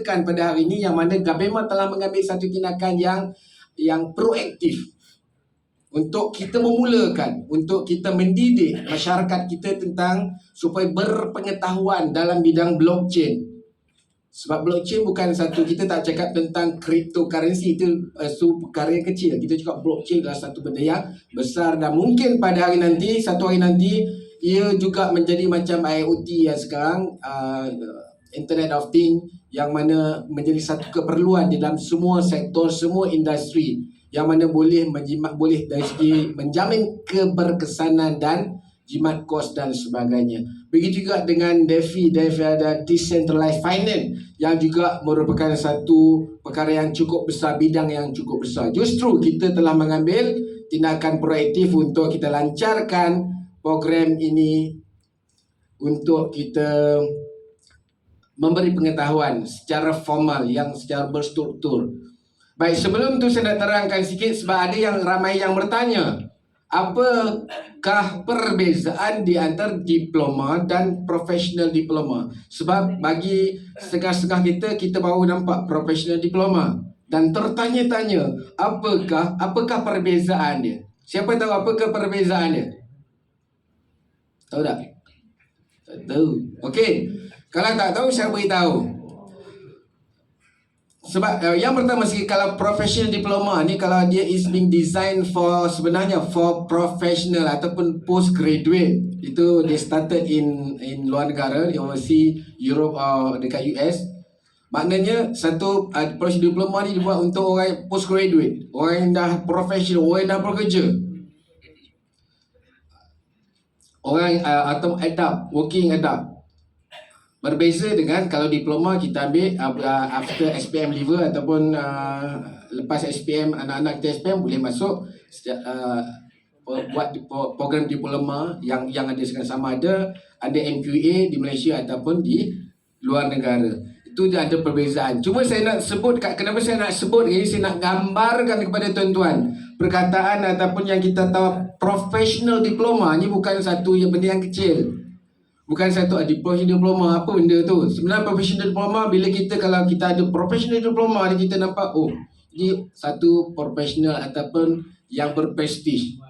pada hari ini yang mana government telah mengambil satu tindakan yang proaktif untuk kita memulakan, untuk kita mendidik masyarakat kita tentang supaya berpengetahuan dalam bidang blockchain. Sebab blockchain bukan satu, kita tak cakap tentang cryptocurrency, itu perkara yang kecil. Kita cakap blockchain adalah satu benda yang besar dan mungkin pada hari nanti, satu hari nanti, ia juga menjadi macam IoT yang sekarang, Internet of Things, yang mana menjadi satu keperluan di dalam semua sektor, semua industri, yang mana boleh dari segi menjamin keberkesanan dan jimat kos dan sebagainya. Begitu juga dengan DeFi ada Decentralized Finance, yang juga merupakan satu perkara yang cukup besar, bidang yang cukup besar. Justru kita telah mengambil tindakan proaktif untuk kita lancarkan program ini, untuk kita memberi pengetahuan secara formal yang secara berstruktur. Baik, sebelum tu saya nak terangkan sikit, sebab ada yang ramai yang bertanya, apakah perbezaan di antara diploma dan professional diploma? Sebab bagi setengah-setengah kita baru nampak professional diploma dan tertanya-tanya, apakah perbezaan dia? Siapa tahu apakah perbezaan dia? Tahu tak? Tak tahu. Okey. Kalau tak tahu, saya beritahu. Sebab yang pertama sekali, kalau professional diploma ni, kalau dia is being designed for, sebenarnya for professional ataupun postgraduate, itu dia started in luar negara, di overseas, Europe atau dekat US. Maknanya satu professional diploma ni dibuat untuk orang postgraduate, orang yang dah professional, orang yang dah bekerja, orang atau adult, working adult. Berbeza dengan kalau diploma kita ambil after SPM level ataupun lepas SPM, anak-anak kita SPM boleh masuk buat program diploma yang ada sekarang, sama ada MQA di Malaysia ataupun di luar negara. Itu dia ada perbezaan. Cuma saya nak sebut, kenapa saya nak sebut ini, saya nak gambarkan kepada tuan-tuan perkataan ataupun yang kita tahu professional diploma ni bukan satu benda yang kecil. Bukan satu professional diploma, apa benda tu? Sebenarnya professional diploma, bila kalau kita ada professional diploma ni, kita nampak, oh, ini satu professional ataupun yang berprestij.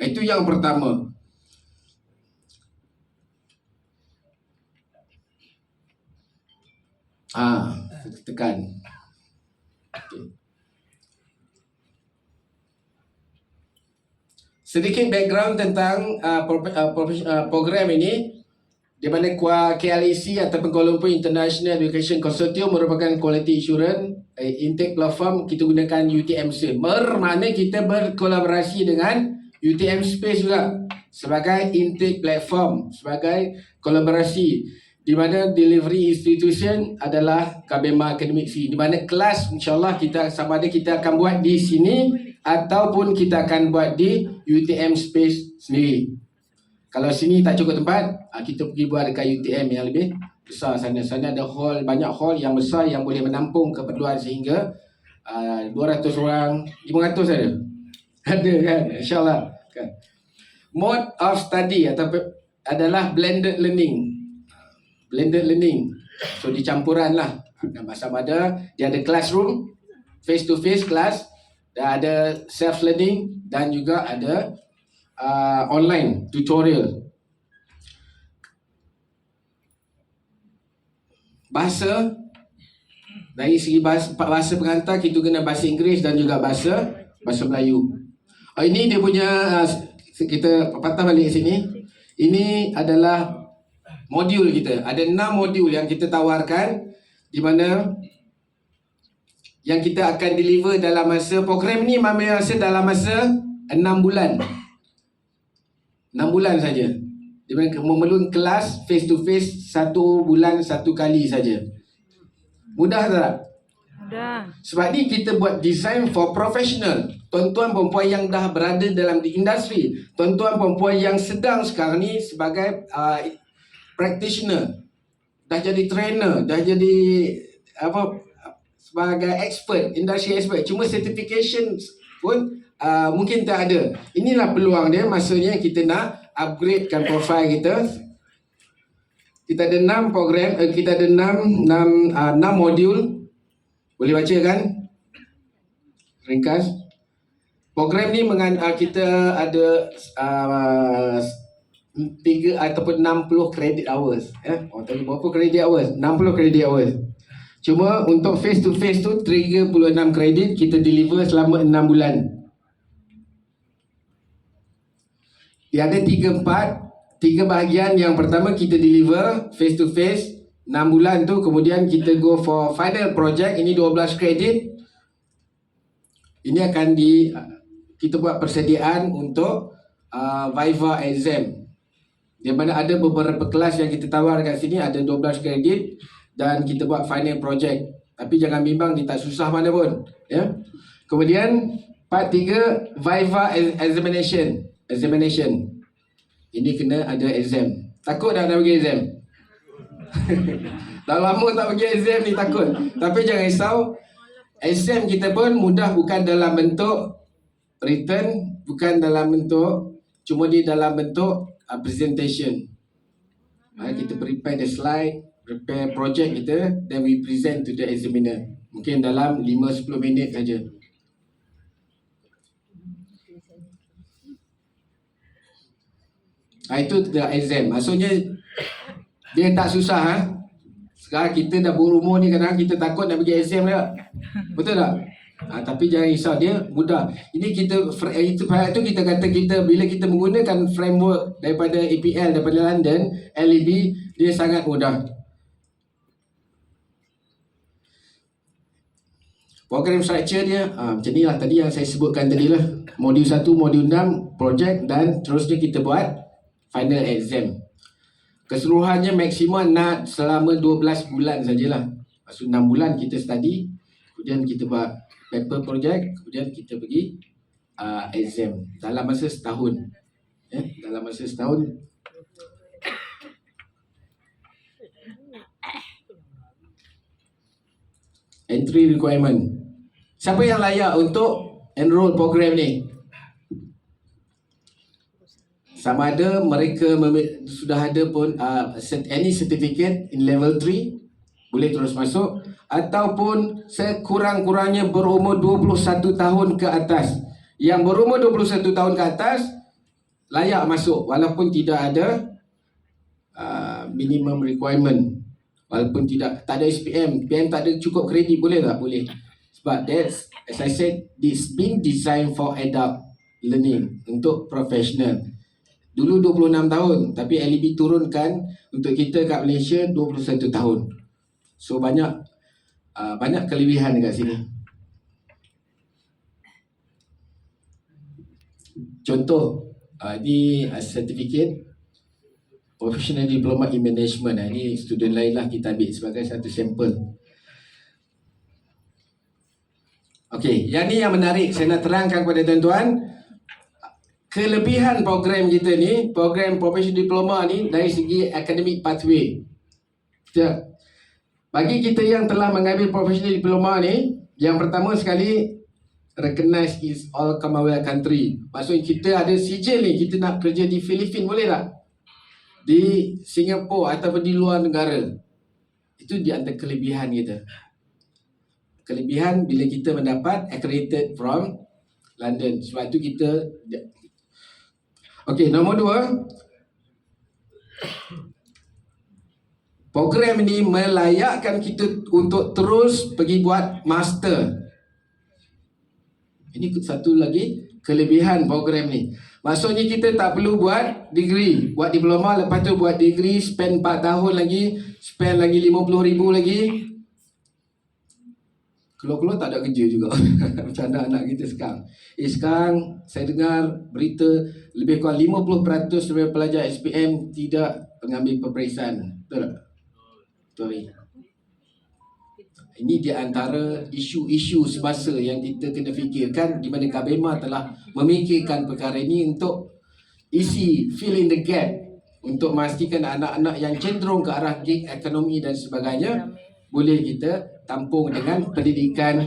Itu yang pertama. Tekan. Okay. Sedikit background tentang program ini. Di mana KLAC ataupun Kuala Lumpur International Education Consortium merupakan quality assurance intake platform. Kita gunakan UTM Space. Bermakna kita berkolaborasi dengan UTM Space juga sebagai intake platform, sebagai kolaborasi, di mana delivery institution adalah KBMA Academic Fee, di mana kelas insyaAllah kita sama ada kita akan buat di sini ataupun kita akan buat di UTM Space sendiri. Kalau sini tak cukup tempat, kita pergi buat dekat UTM yang lebih besar sana. Sana ada hall, banyak hall yang besar yang boleh menampung keperluan sehingga 200 orang, 500 ada. Ada kan? InsyaAllah. Kan? Mode of study adalah blended learning. Blended learning. So dicampuran lah. Sama ada, dia ada classroom, face to face class, dan ada self learning dan juga ada online tutorial. Bahasa, dari segi bahasa pengantar kita guna bahasa Inggeris dan juga bahasa Melayu. Ini dia punya, kita patah balik sini. Ini adalah modul kita. Ada 6 modul yang kita tawarkan, di mana yang kita akan deliver dalam masa, program ni dalam masa 6 bulan. 6 bulan saja. Dia memerlukan kelas face to face 1 bulan 1 kali saja. Mudah tak? Mudah. Sebab ni kita buat design for professional. Tuan-tuan perempuan yang dah berada dalam industri, tuan-tuan perempuan yang sedang sekarang ni sebagai practitioner, dah jadi trainer, dah jadi sebagai expert, industry expert. Cuma certification pun mungkin tak ada. Inilah peluang dia, masanya kita nak upgradekan profil kita. Kita ada 6 program, kita ada 6 modul. Boleh baca kan? Ringkas. Program ni kita ada 3 ataupun 60 credit hours. Tadi berapa credit hours? 60 credit hours. Cuma untuk face to face tu 36 kredit kita deliver selama 6 bulan. Dia ada 3 bahagian. Yang pertama kita deliver face to face 6 bulan tu, kemudian kita go for final project, ini 12 kredit. Ini akan kita buat persediaan untuk Viva exam. Di mana ada beberapa kelas yang kita tawar kat sini, ada 12 kredit dan kita buat final project. Tapi jangan bimbang, dia tak susah mana pun, ya. Kemudian part 3 Viva examination. Ini kena ada exam. Takut dah nak pergi exam? Dah lama tak pergi exam ni, takut. Tapi jangan risau, exam kita pun mudah, bukan dalam bentuk written, bukan dalam bentuk, cuma di dalam bentuk presentation. Kita prepare the slide, prepare project kita, then we present to the examiner. Mungkin dalam 5-10 minit saja. Itu the exam. Maksudnya dia tak susah. Sekarang kita dah berumur ni, kadang kita takut nak pergi exam tak? Betul tak? Tapi jangan risau, dia mudah. Ini itu kita kata, bila kita menggunakan framework daripada APL, daripada London, LEB, dia sangat mudah. Program structure dia macam ni lah, tadi yang saya sebutkan tadi lah. Modul 1, modul 6, project, dan terusnya kita buat final exam. Keseluruhannya maksimum nak selama 12 bulan sajalah. Maksud 6 bulan kita study, kemudian kita buat paper project, kemudian kita pergi exam dalam masa setahun. Dalam masa setahun. Entry requirement. Siapa yang layak untuk enroll program ni? Sama ada mereka sudah ada pun any certificate in level 3, boleh terus masuk, ataupun sekurang-kurangnya berumur 21 tahun ke atas. Yang berumur 21 tahun ke atas layak masuk walaupun tidak ada minimum requirement. Walaupun tak ada SPM, PM tak ada cukup kredit, boleh tak? Boleh. Sebab that's, as I said, this being designed for adult learning, untuk professional. Dulu 26 tahun, tapi LEB turunkan untuk kita kat Malaysia 21 tahun. So banyak kelebihan dekat sini. Contoh, ini certificate Professional Diploma in Management. Ini student lain lah, kita ambil sebagai satu sampel. Okey, yang ni yang menarik saya nak terangkan kepada tuan-tuan. Kelebihan program kita ni, program Professional Diploma ni, dari segi academic pathway. Bagi kita yang telah mengambil Professional Diploma ni, yang pertama sekali, recognized is all Commonwealth country. Maksudnya kita ada sijil ni, kita nak kerja di Filipina, boleh tak? Di Singapura ataupun di luar negara. Itu di antara kelebihan kita. Kelebihan bila kita mendapat accredited from London. Sebab itu kita... Okey, nombor 2. Program ini melayakkan kita untuk terus pergi buat master. Ini satu lagi kelebihan program ni. Maksudnya kita tak perlu buat degree, buat diploma, lepas tu buat degree, spend 4 tahun lagi, spend lagi 50,000 lagi. Keluar-keluar tak ada kerja juga. Macam anak-anak kita sekarang. Sekarang saya dengar berita lebih kurang 50% daripada pelajar SPM tidak mengambil peperiksaan. Betul tak? Betul. Ini di antara isu-isu semasa yang kita kena fikirkan, di mana KBMA telah memikirkan perkara ini untuk isi, fill in the gap, untuk memastikan anak-anak yang cenderung ke arah gig ekonomi dan sebagainya boleh kita tampung dengan pendidikan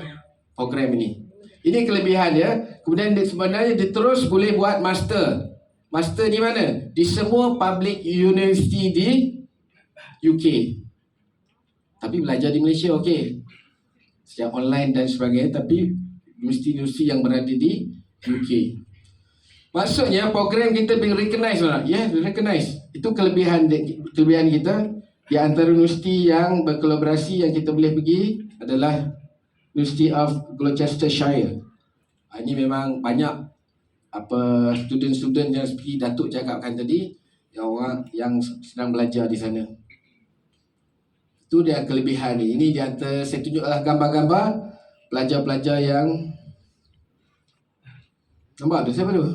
program ini. Ini kelebihan dia. Kemudian dia sebenarnya dia terus boleh buat master. Master di mana? Di semua public university di UK. Tapi belajar di Malaysia okey. Secara online dan sebagainya, tapi universiti-universiti yang berada di UK. Maksudnya program kita being recognized lah. Ya, recognized. Itu kelebihan kita. Di antara universiti yang berkolaborasi yang kita boleh pergi adalah University of Gloucestershire. Ini memang banyak student-student yang seperti Datuk cakapkan tadi, yang orang yang sedang belajar di sana. Itu dia kelebihan ni. Ini di antara saya tunjuklah gambar-gambar pelajar-pelajar yang nampak tu siapa tu?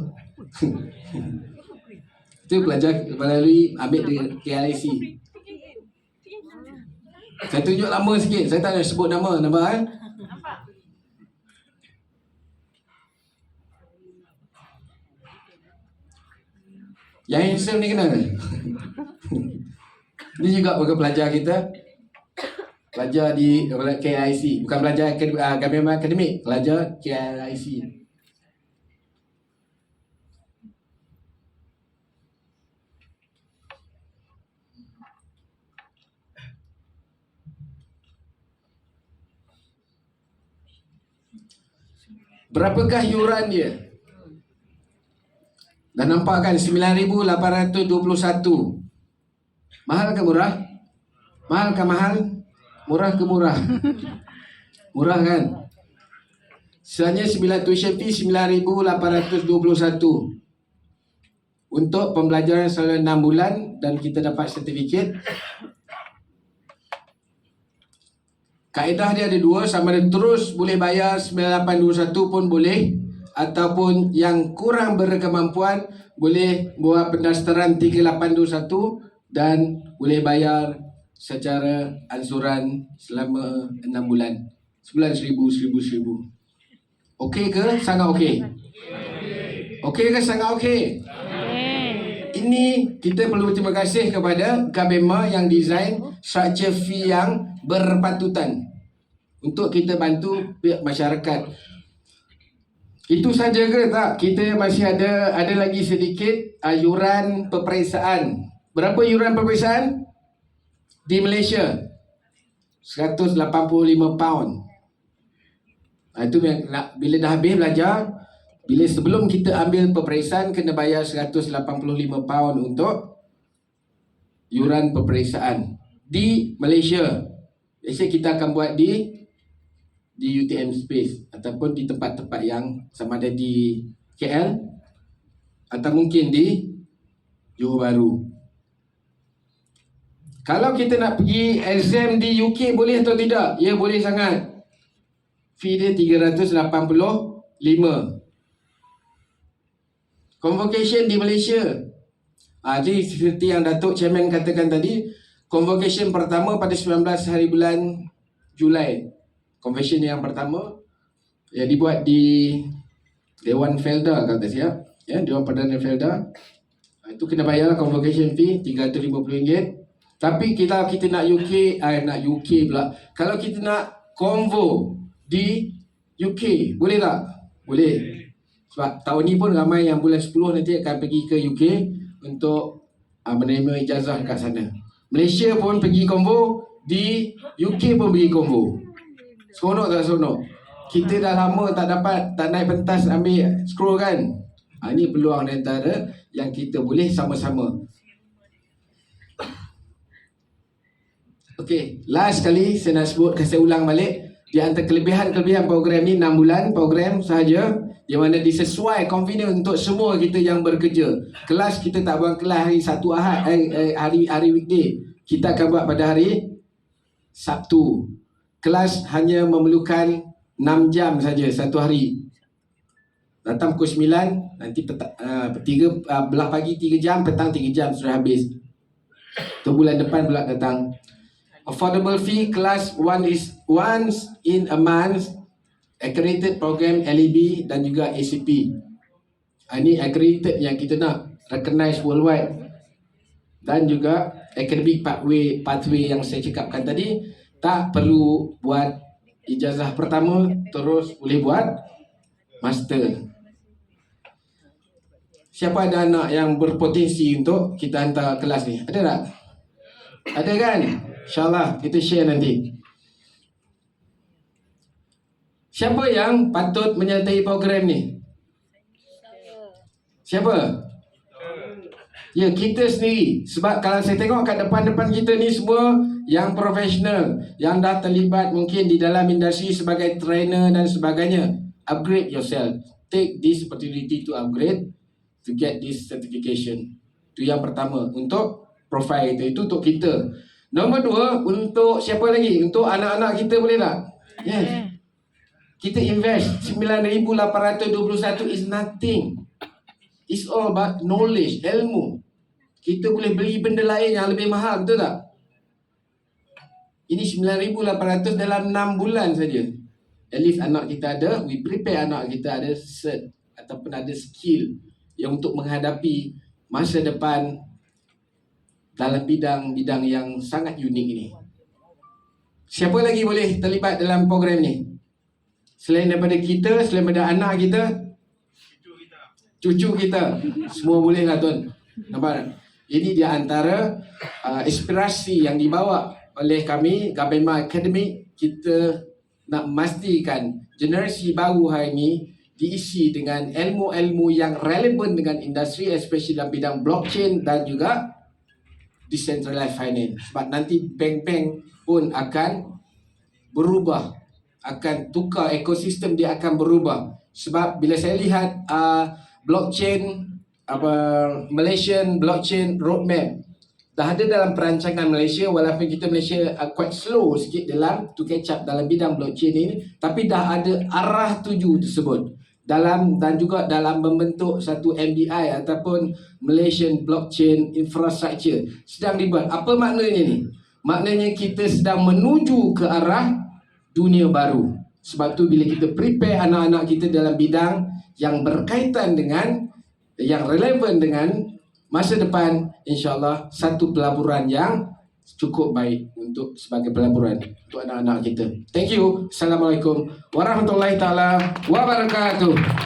Itu pelajar melalui ambil di KLIC. Saya tunjuk lama sikit. Saya tak nak sebut nama. Nampak kan? Yang handsome ni kenal? Ini juga bukan pelajar kita. Pelajar di KLIC. Bukan pelajar Government Academic. Pelajar KLIC. Berapakah yuran dia? Dah nampak kan 9,821. Mahal ke murah? Mahal ke mahal? Murah ke murah? Murah kan? Sebenarnya tuition fee 9,821 untuk pembelajaran selama 6 bulan dan kita dapat sertifikat. Kaedah dia ada dua, sama ada terus boleh bayar 9,821 pun boleh, ataupun yang kurang berkemampuan boleh buat pendaftaran 3,821 dan boleh bayar secara ansuran selama 6 bulan. Sebulan 1,000. Okey ke? Sangat okey. Okey ke? Sangat okey. Ini kita perlu berterima kasih kepada KBMA yang design structure fee yang berpatutan untuk kita bantu pihak masyarakat. Itu saja ke tak? Kita masih ada lagi sedikit yuran peperiksaan. Berapa yuran peperiksaan? Di Malaysia 185 pound. Itu bila dah habis belajar, bila sebelum kita ambil peperiksaan kena bayar 185 pound untuk yuran peperiksaan di Malaysia. Biasa kita akan buat di UTM Space ataupun di tempat-tempat yang sama ada di KL atau mungkin di Johor Bahru. Kalau kita nak pergi exam di UK boleh atau tidak? Ya, boleh sangat. Fee dia 385. Convocation di Malaysia. Jadi seperti yang Datuk Chairman katakan tadi, convocation pertama pada 19 hari bulan Julai. Convocation yang pertama yang dibuat di Dewan Felda kata siap. Ya, Dewan Perdana Felda. Itu kena bayar convocation fee RM350. Tapi kita nak nak UK pula. Kalau kita nak convo di UK, boleh tak? Boleh. Sebab tahun ni pun ramai yang bulan 10 nanti akan pergi ke UK untuk menerima ijazah kat sana. Malaysia pun pergi convo, di UK pun pergi convo. Seronok tak seronok? Kita dah lama tak naik pentas ambil scroll kan? Ini peluang antara yang kita boleh sama-sama. Okey, last kali saya nak sebut, saya ulang balik. Di antara kelebihan program ni 6 bulan program sahaja, di mana disesuai convenient untuk semua kita yang bekerja. Kelas kita tak buat kelas hari Sabtu Ahad, hari weekday. Kita akan buat pada hari Sabtu. Kelas hanya memerlukan 6 jam saja satu hari. Datang pukul 9, nanti belah pagi 3 jam, petang 3 jam sudah habis. Tu bulan depan pula datang. Affordable fee kelas once in a month, accredited program LEB dan juga ACP. Ini accredited yang kita nak, recognized worldwide. Dan juga academic pathway yang saya cakapkan tadi, tak perlu buat ijazah pertama terus boleh buat master. Siapa ada anak yang berpotensi untuk kita hantar kelas ni? Ada tak? Ada kan? InsyaAllah kita share nanti. Siapa yang patut menyertai program ni? Siapa? Ya, kita sendiri. Sebab kalau saya tengok kat depan-depan kita ni semua yang profesional, yang dah terlibat mungkin di dalam industri sebagai trainer dan sebagainya. Upgrade yourself. Take this opportunity to upgrade to get this certification. Itu yang pertama. Untuk profile itu untuk kita. Nombor dua, untuk siapa lagi? Untuk anak-anak kita boleh tak? Yes. Kita invest 9,821 is nothing. It's all about knowledge, ilmu. Kita boleh beli benda lain yang lebih mahal, betul tak? Ini 9,800 dalam 6 bulan saja. At least anak kita ada, we prepare anak kita ada cert ataupun ada skill yang untuk menghadapi masa depan dalam bidang-bidang yang sangat unik ini. Siapa lagi boleh terlibat dalam program ni? Selain daripada kita, selain daripada anak kita, cucu kita, semua boleh lah tuan. Nampak? Ini di antara inspirasi yang dibawa oleh kami, Gabema Academy. Kita nak memastikan generasi baru hari ini diisi dengan ilmu-ilmu yang relevan dengan industri, especially dalam bidang blockchain dan juga decentralized finance. Sebab nanti bank-bank pun akan berubah, akan tukar ekosistem, dia akan berubah. Sebab bila saya lihat blockchain, Malaysian blockchain roadmap dah ada dalam perancangan Malaysia, walaupun kita Malaysia quite slow sikit dalam to catch up dalam bidang blockchain ini, tapi dah ada arah tuju tersebut dalam dan juga dalam membentuk satu MBI ataupun Malaysian Blockchain Infrastructure sedang dibuat. Apa maknanya ni? Maknanya kita sedang menuju ke arah dunia baru. Sebab tu bila kita prepare anak-anak kita dalam bidang yang berkaitan dengan, yang relevan dengan masa depan, insyaAllah satu pelaburan yang cukup baik untuk sebagai pelaburan untuk anak-anak kita. Thank you. Assalamualaikum warahmatullahi taala wabarakatuh.